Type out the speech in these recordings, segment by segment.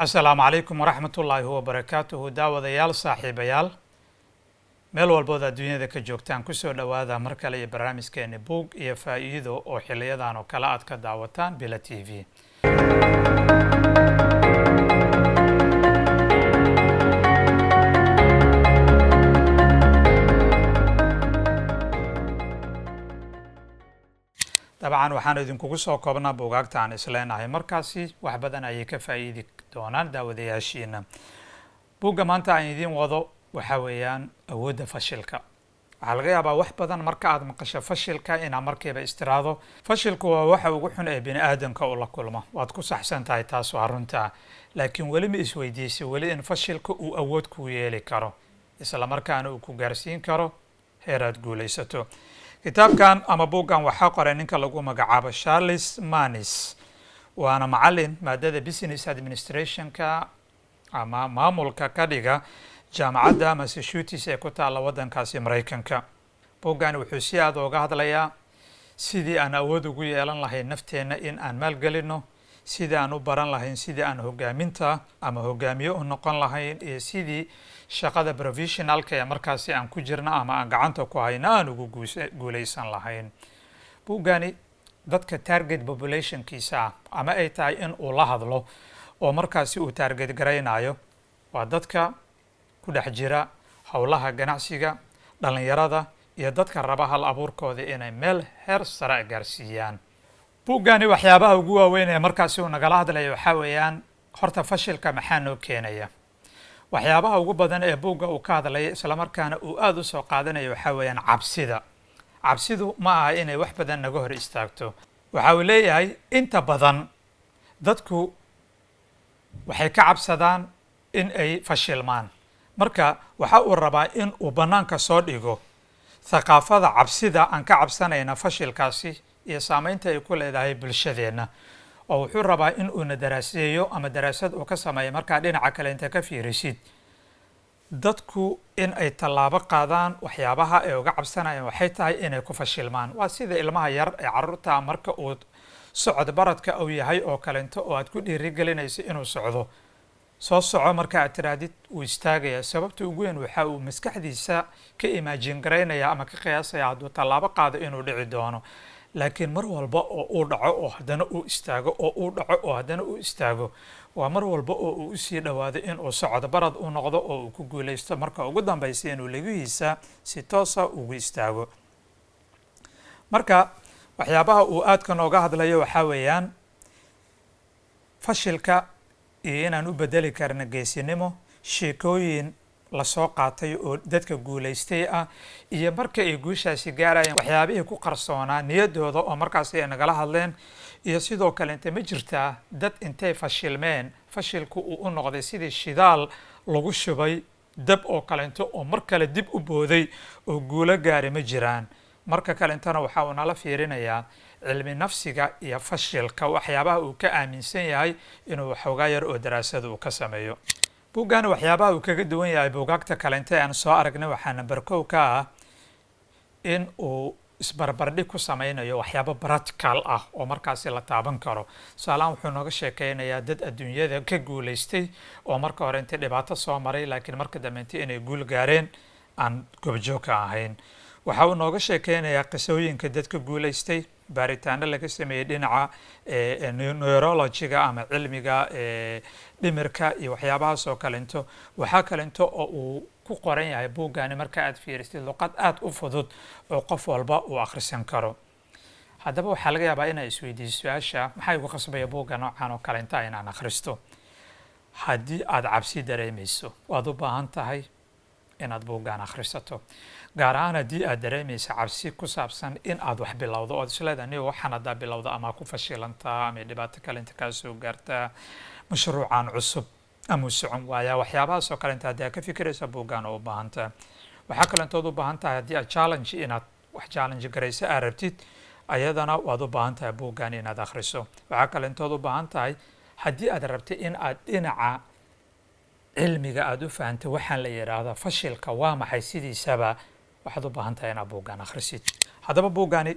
asalaamu calaykum waraxmat ullaahi wabarakaatuhu daawadayaal saaxiibayaal meel walbood adduunyada ka joogtaan kusoo dhowaada mar kale iyo barnaamijkeeni buug iyo faa'iido oo xiliyadan oo kale aad ka daawataan bila t v dabcan waxaan idinkugu soo koobnaa buugaagta aan isleenahay markaasi wax badan ayay ka faa'iidi doonaan daawadayaashiina. buugga maanta aan idiin wado waxa weeyaan awoodda fashilka. waxaa laga yaabaa wax badan marka aad maqasho fashilka inaad markiiba istiraado fashilku waa waxa ugu xun ee bini aadamka uu la kulmo. waad ku saxsan tahay taas waa runta, laakiin weli ma isweydiisay weli in fashilka uu awood ku yeeli karo isla markaana uu ku gaarsiin karo heer aad guulaysato. kitaabkan ama buuggan waxaa qoray ninka lagu magacaabo Charles Mannis, waana macallin maadada business administrationka ama maamulka ka dhiga jaamacadda Massachusetts ee ku taalla waddankaasi Mareykanka. buuggan wuxuu si aad uga hadlayaa sidii aan awood ugu yeelan lahayn nafteenna in aan maalgelino, sidii aan u baran lahayn sidii aan hogaaminta ama hogaamiye u noqon lahayn, iyo sidii shaqada professionalka ee markaasi aan ku jirna ama aan gacanta ku hayna aan ugu guulaysan lahayn. buuggani dadka target populationkiisa ah ama ay tahay in uu la hadlo oo markaasi uu target garaynayo waa dadka ku dhex jira howlaha ganacsiga, dhalinyarada iyo dadka raba hal abuurkooda inay meel heer sare gaarsiiyaan. buuggani waxyaabaha ugu waaweyn ee markaasi uu nagala hadlayo waxaa weeyaan horta fashilka maxaa noo keenaya. waxyaabaha ugu badan ee buugga uu ka hadlaya isla markaana uu aad u soo qaadanayo waxaa weeyaan cabsida. cabsidu ma aha inay wax badan naga hor istaagto. waxa uu leeyahay inta badan dadku waxay ka cabsadaan in ay fashilmaan. marka waxa uu rabaa in uu bannaanka soo dhigo thaqaafada cabsida aan ka cabsanayna fashilkaasi iyo saameynta ay ku leedahay bulshadeenna. oo wuxuu rabaa in uuna daraaseeyo ama daraasad uu ka sameeyo markaa dhinaca kale inta ka fiirisid dadku in ay tallaabo qaadaan waxyaabaha ay uga cabsanayaan waxay tahay inay ku fashilmaan. waa sida ilmaha yar ee carruurta marka uu socod baradka uu yahay oo kalento oo aad ku dhiirigelinayso inuu socdo soo soco marka aad tiraadid uu istaagaya. sababta ugu weyn waxa uu maskaxdiisa ka imaajin garaynaya ama ka qiyaasaya hadduu tallaabo qaado inuu dhici doono. laakiin mar walba oo uu dhaco oo haddana uu istaago oo uu dhaco oo haddana uu istaago waa mar walba oo uu usii dhowaado inuu socod barad u noqdo oo uu ku guulaysto marka ugu dambaysa inuu lagihiisa si toosa ugu istaago. marka waxyaabaha uu aadka nooga hadlayo waxaa weeyaan fashilka iyo inaan u bedeli karna geesinimo, sheekooyin lasoo qaatay oo dadka guulaystay ah iyo marka ay guushaasi gaarayaan waxyaabihii ku qarsoonaa niyadooda oo markaasi ay nagala hadleen. iyo sidoo kale inta ma jirtaa dad intay fashilmeen fashilku uu u noqday sidii shidaal lagu shubay dab oo kalento oo mar kale dib u booday oo guulo gaari ma jiraan. marka kalentana waxa uu nala fiirinayaa cilmi nafsiga iyo fashilka waxyaabaha uu ka aaminsan yahay inuu waxoogaa yar oo daraasada uu ka sameeyo. buuggan waxyaabaha uu kaga duwan yahay buugaagta kalente aan soo aragnay waxaa number 1 ka ah in uu isbarbardhig ku sameynayo waxyaabo practical ah oo markaasi la taaban karo. tusaalahaan wuxuu nooga sheekeynayaa dad adduunyada ka guulaystay oo marka hore intay dhibaato soo maray laakiin marka dambeyntii inay guul gaareen aan goobjoog ka ahayn. waxa uu nooga sheekeynayaa qisooyinka dadka guulaystay, baaritaano laga sameeyey dhinaca neurologiga ama cilmiga dhimirka iyo waxyaabahaas oo kalento. waxaa kalento oo uu ku qoran yahay buuggani marka aad fiirisid luqad aad u fudud oo qof walba uu akhrisan karo. haddaba waxaa laga yaabaa inaa isweydiiso su-aasha maxaa igu qasbaya buugga noocan oo kalenta inaan akhristo. haddii aad cabsi dareemayso waad u baahan tahay inaad buuggan akhrisato, gaar ahaan haddii aad dareemaysa cabsi ku saabsan in aad wax bilowdo ood isleedahay niyo waxaan haddaa bilowda ama ku fashilantaa ama dhibaato kale inta kaa soo gaartaa mashruucan cusub ama socon waaya waxyaabahaas oo kale inta haddii aad ka fikiraysa buuggan oo u baahan tahay. waxaa kalentood u baahan tahay haddii aad challenge inaad wax challenge garaysa aad rabtid ayadana waad u baahan tahay buuggan inaad akhriso. waxaa kalentood u baahan tahay haddii aad rabtid in aad dhinaca cilmiga aad u fahantay waxaan la yiraahdaa fashilka waa maxay sidiisaba waxaad u baahan tahay inaad buuggan akhrisid. haddaba buuggani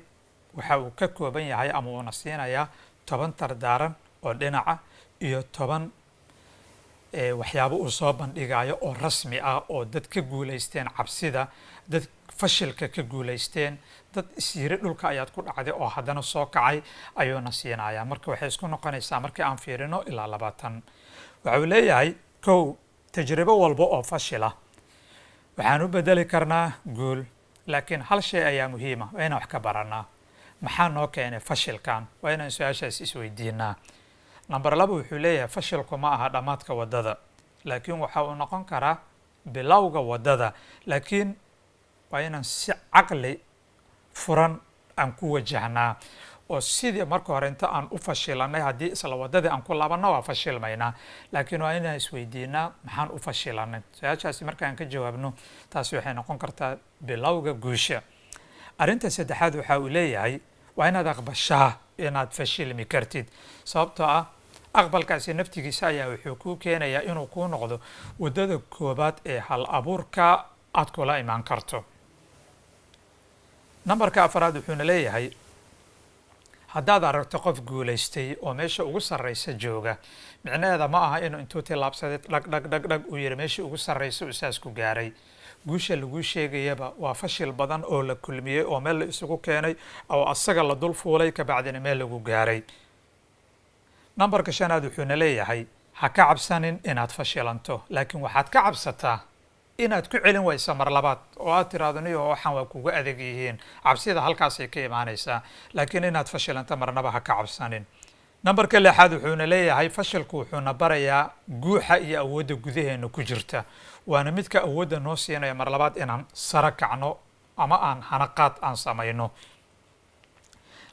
waxa uu ka kooban yahay ama uuna siinayaa 10 tardaaran oo dhinaca iyo 10 waxyaabo uu soo bandhigayo oo rasmi ah oo dad ka guulaysteen cabsida, dad fashilka ka guulaysteen, dad isyiri dhulka ayaad ku dhacday oo haddana soo kacay ayuuna siinayaa. marka waxay isku noqonaysaa markii aan fiirino ilaa 20. waxa uu leeyahay kow, tajribo walba oo fashila waxaan u bedeli karnaa guul, laakiin hal shay ayaa muhiima, waa inaan wax ka baranaa. maxaa noo keenay fashilkan? waa inaan su-aashaas isweydiinaa. number 2 wuxuu leeyahay fashilku ma aha dhammaadka waddada, laakiin waxa uu noqon karaa bilowga waddada, laakiin waa inaan si caqli furan aan ku wajahnaa oo sidii marka hore inta aan u fashilanay haddii isla waddadii aan ku laabanno waa fashilmaynaa, laakiin waa inaan isweydiinaa maxaan u fashilanay. su-aashaasi markaan ka jawaabno taasi waxay noqon kartaa bilowga guusha. arrinta saddexaad waxa uu leeyahay waa inaad aqbashaa inaad fashilmi kartid, sababtoo ah aqbalkaasi naftigiisa ayaa wuxuu kuu keenayaa inuu kuu noqdo waddada koobaad ee hal abuurka aad kula imaan karto. nambarka 4 wuxuuna leeyahay haddaad aragto qof guulaystay oo meesha ugu sarraysa jooga, micnaheeda ma aha inuu intuu tilaabsaday dhag uu yidhi meeshii ugu sarraysa uu saas ku gaaray. guusha laguu sheegayaba waa fashil badan oo la kulmiyey oo meel la isugu keenay oo asaga la dul fuulay kabacdina meel lagu gaaray. nambarka 5 wuxuuna leeyahay ha ka cabsanin inaad fashilanto, laakiin waxaad ka cabsataa inaad ku celin wayso mar labaad oo aad tiraahdo niyo waxaan waa kugu adag yihiin. cabsida halkaasay ka imaanaysaa, laakiin inaad fashilanto marnaba ha ka cabsanin. nambarka 6 wuxuuna leeyahay fashilku wuxuuna barayaa guuxa iyo awoodda gudaheena ku jirta, waana midka awoodda noo siinaya mar labaad inaan sara kacno ama aan hanaqaad aan samayno.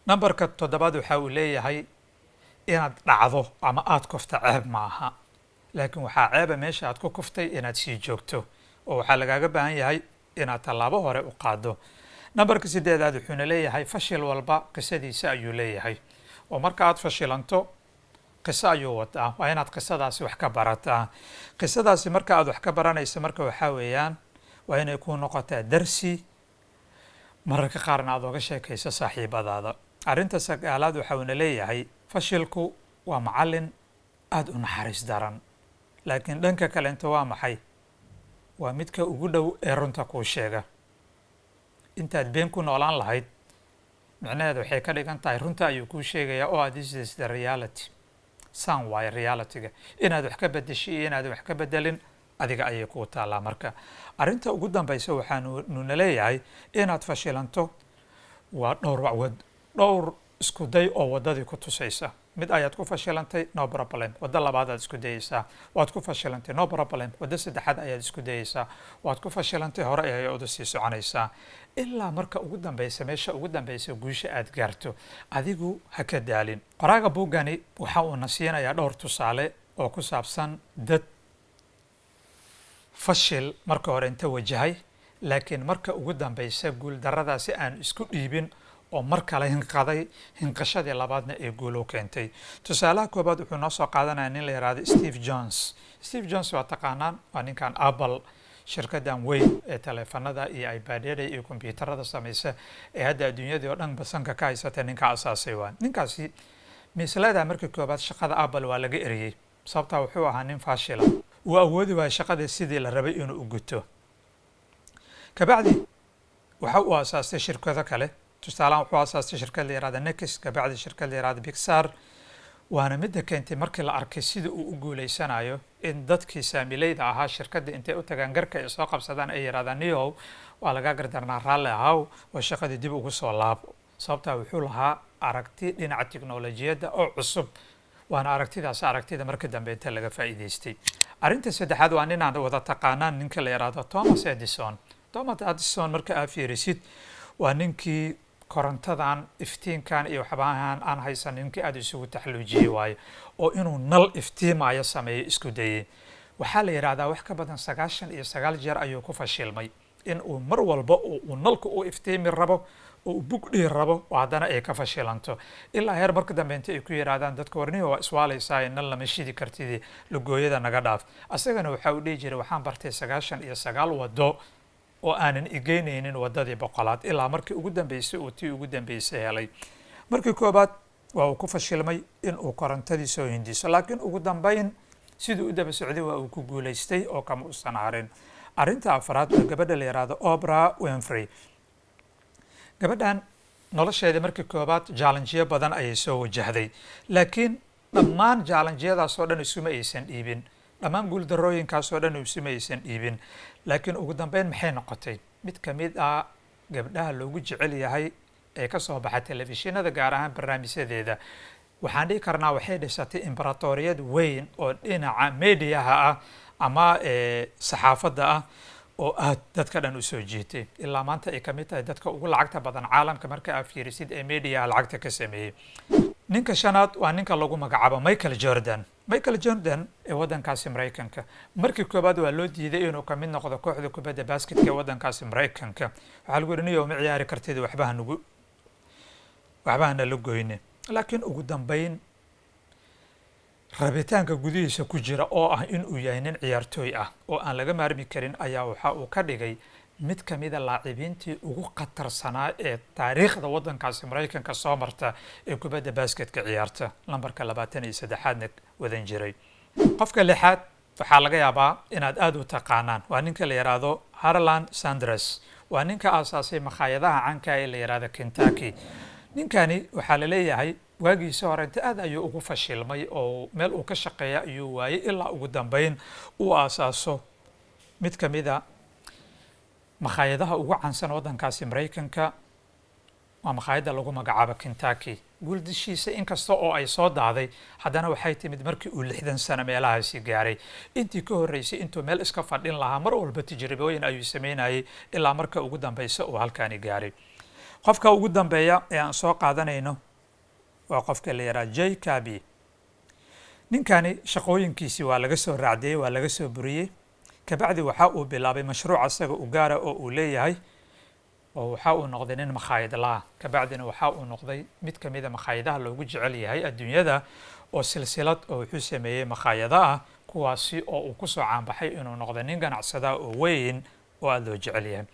nambarka 7 waxa uu leeyahay inaad dhacdo ama aad kufta ceeb ma aha, laakiin waxaa ceeba meesha aad ku kuftay inaad sii joogto oo waxaa lagaaga baahan yahay inaad tallaabo hore u qaado. nambarka 8 wuxuuna leeyahay fashil walba qisadiisa ayuu leeyahay, oo marka aad fashilanto qiso ayuu wataa, waa inaad qisadaasi wax ka barataa. qisadaasi marka aad wax ka baranayso marka waxaa weeyaan waa inay kuu noqotaa darsi, mararka qaarna aad oga sheekayso saaxiibadaada. arrinta 9 waxauna leeyahay fashilku waa macallin aad u naxariis daran, laakiin dhanka kale inta waa maxay? waa midka ugu dhow ee runta kuu sheega. intaad been ku noolaan lahayd micnaheeda waxay ka dhigan tahay runta ayuu kuu sheegayaa oo this is the reality. san waayo realityga, inaad wax ka bedesho iyo inaad wax ka bedelin adiga ayay kuu taallaa. marka arrinta ugu dambaysa waxaanuna leeyahay inaad fashilanto waa dhowr isku day oo waddadii ku tusaysa. mid ayaad ku fashilantay, no problem, waddo labaad aad isku dayeysaa. waad ku fashilantay, no problem, waddo saddexaad ayaad isku dayeysaa. waad ku fashilantay, hore ayaad u sii soconaysaa ilaa marka ugu dambaysa meesha ugu dambaysa guusha aad gaarto. adigu ha ka daalin. qoraaga buuggani waxa uuna siinayaa dhowr tusaale oo ku saabsan dad fashil marka hore inta wajahay, laakiin marka ugu dambaysa guul darradaasi aan isku dhiibin oo mar kale hinqaday, hinqashadii labaadna ee guul u keentay. tusaalaha koobaad wuxuu noo soo qaadanayaa nin la yidhaahdo Steve Jobs. Steve Jobs waa taqaanaan, waa ninkan Apple shirkaddan weyn ee taleefanada iyo iPadyada iyo kombiyuutarada samaysa ee hadda adduunyadii oo dhan basanka ka haysata ninka asaasay. waa ninkaasi miislada markii koobaad shaqada Apple waa laga eriyey, sababtaa wuxuu ahaa nin fashila, uu awoodi waayay shaqadii sidii la rabay inuu u guto. kabacdi waxa uu asaastay shirkado kale. tusaalahan wuxuu asaastay shirkad la yidhahda Next, kabacdi shirkad la yidhahda Pixar. waana midda keentay markii la arkay sida uu u guulaysanayo in dadkii saamilayda ahaa shirkadda intay u tagaan garka ay soo qabsadaan ay yidhahdaan niyow waa lagaa gardarnaa raalli ahaw oo shaqadii dib ugu soo laabo. sababtaa wuxuu lahaa aragti dhinaca tiknolojiyadda oo cusub, waana aragtida markii dambe inta laga faa'iidaystay. arrinta saddexaad waa ninaan wada taqaanaan, ninka la yidhaahdo Thomas Edison. Thomas Edison marka aad fiirisid waa ninkii korontadan iftiinkan iyo waxbaahan aan haysan ninkii aad isugu taxluujiyey waayo oo inuu nal iftiimayo sameeyo isku dayay. waxaa la yidhaahdaa wax ka badan 99 jeer ayuu ku fashilmay in uu mar walba uu nalku u iftiimi rabo oo uu bugdhii rabo oo haddana ay ka fashilanto, ilaa heer marka dambe inta ay ku yidhaahdaan dadka warniyo waa iswaalaysaa nal lama shidi kartidii lugooyada naga dhaaf. asagana waxa uu dhihi jiray waxaan bartay 99 waddo oo aanan igeynaynin waddadii 100aad ilaa markii ugu dambeysay uu tii ugu dambeysay helay. markii koobaad waa uu ku fashilmay in uu korontadii soo hindiso, laakiin ugu dambeyn siduu u daba socday waa uu ku guulaystay oo kama uusan harin. arrinta afraad waa gabadha la yidhaahdo Oprah Winfrey. gabadhan nolosheeda markii koobaad challengeyo badan ayay soo wajahday, laakiin dhammaan challengeadaasoo dhan isuma aysan dhiibin, dhammaan guuldarooyinkaasoo dhan isuma aysan dhiibin, laakiin ugu dambeyn maxay noqotay mid ka mid ah gabdhaha loogu jecel yahay ee ka soo baxa telefishinada, gaar ahaan barnaamijyadeeda. waxaan dhihi karnaa waxay dhisatay imperatoriyad weyn oo dhinaca mediaha ah ama saxaafadda ah oo aad dadka dhan u soo jiitay, ilaa maanta ay ka mid tahay dadka ugu lacagta badan caalamka marka aad fiirisid ee mediaha lacagta ka sameeyey. ninka shanaad waa ninka lagu magacaabo Michael Jordan. Michael Jordan ee waddankaasi Maraykanka, markii koobaad waa loo diiday inuu ka mid noqdo kooxda kubadda basketka ee waddankaasi Maraykanka. waxaa lagu yidhi niyow ma ciyaari kartid, waxba hana la goyne. laakiin ugu dambeyn rabitaanka gudihiisa ku jira oo ah in uu yahay nin ciyaartooy ah oo aan laga maarmi karin ayaa waxa uu ka dhigay mid ka mid a laacibiintii ugu khatarsanaa ee taariikhda waddankaasi Maraykanka soo marta ee kubadda basketka ciyaarta, lambarka 23aadna wadan jiray. qofka lixaad waxaa laga yaabaa inaad aad u taqaanaan, waa ninka la yidhaahdo Harlan Sanders. waa ninka aasaasay makhaayadaha caanka ee la yidhaahdo Kentucky. ninkani waxaa la leeyahay waagiisa hore inta aad ayuu ugu fashilmay oo meel uu ka shaqeeya ayuu waayay, ilaa ugu dambeyn uu aasaaso mid ka mid a makhaayadaha ugu caansan waddankaasi Maraykanka. waa makhaayadda lagu magacaabo Kentucky. guuldishiisa inkasta oo ay soo daaday, haddana waxay timid markii uu 60 sano meelahaasi gaaray. intii ka horreysay intuu meel iska fadhin lahaa mar walba tijaabooyin ayuu sameynayay ilaa marka ugu dambeysa uu halkaani gaaray. qofka ugu dambeeya ee aan soo qaadanayno waa qofka la yiraahdo Jay Kabi. ninkani shaqooyinkiisii waa laga soo raacdiyey, waa laga soo buriyey, kabacdi waxa uu bilaabay mashruuc asaga u gaara oo uu leeyahay, oo waxa uu noqday nin makhaayad laa. kabacdina waxa uu noqday mid ka mid a makhaayadaha loogu jecel yahay adduunyada, oo silsilad oo wuxuu sameeyey makhaayada ah kuwaasi oo uu ku soo caanbaxay inuu noqday nin ganacsada oo weyn oo aad loo jecel yahay.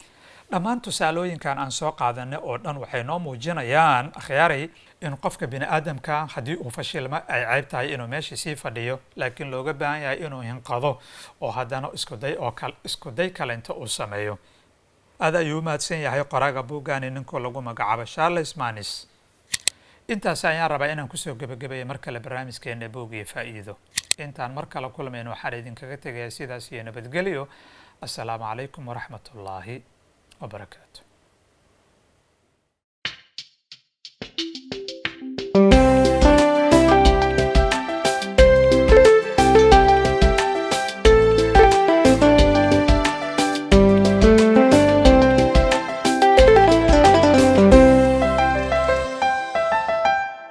dhammaan tusaalooyinkan aan soo qaadanay oo dhan waxay noo muujinayaan akhyaaray in qofka bini aadamka haddii uu fashilma ay cayb tahay inuu meesha sii fadhiyo, laakiin looga baahan yahay inuu hinqado oo haddana isku day kalenta uu sameeyo. aad ayuu u mahadsan yahay qoraaga buuggaani ninkuu lagu magacaabo Charles Mannis. intaas ayaan rabaa inaan kusoo gebagabeeyo mar kale barnaamijkeena Buug iyo Faa'iido. intaan mar kale kulmayno waxaan idinkaga tegayaa sidaas iyo nabadgelyo. assalaamu calaykum waraxmatullaahi وبركاته.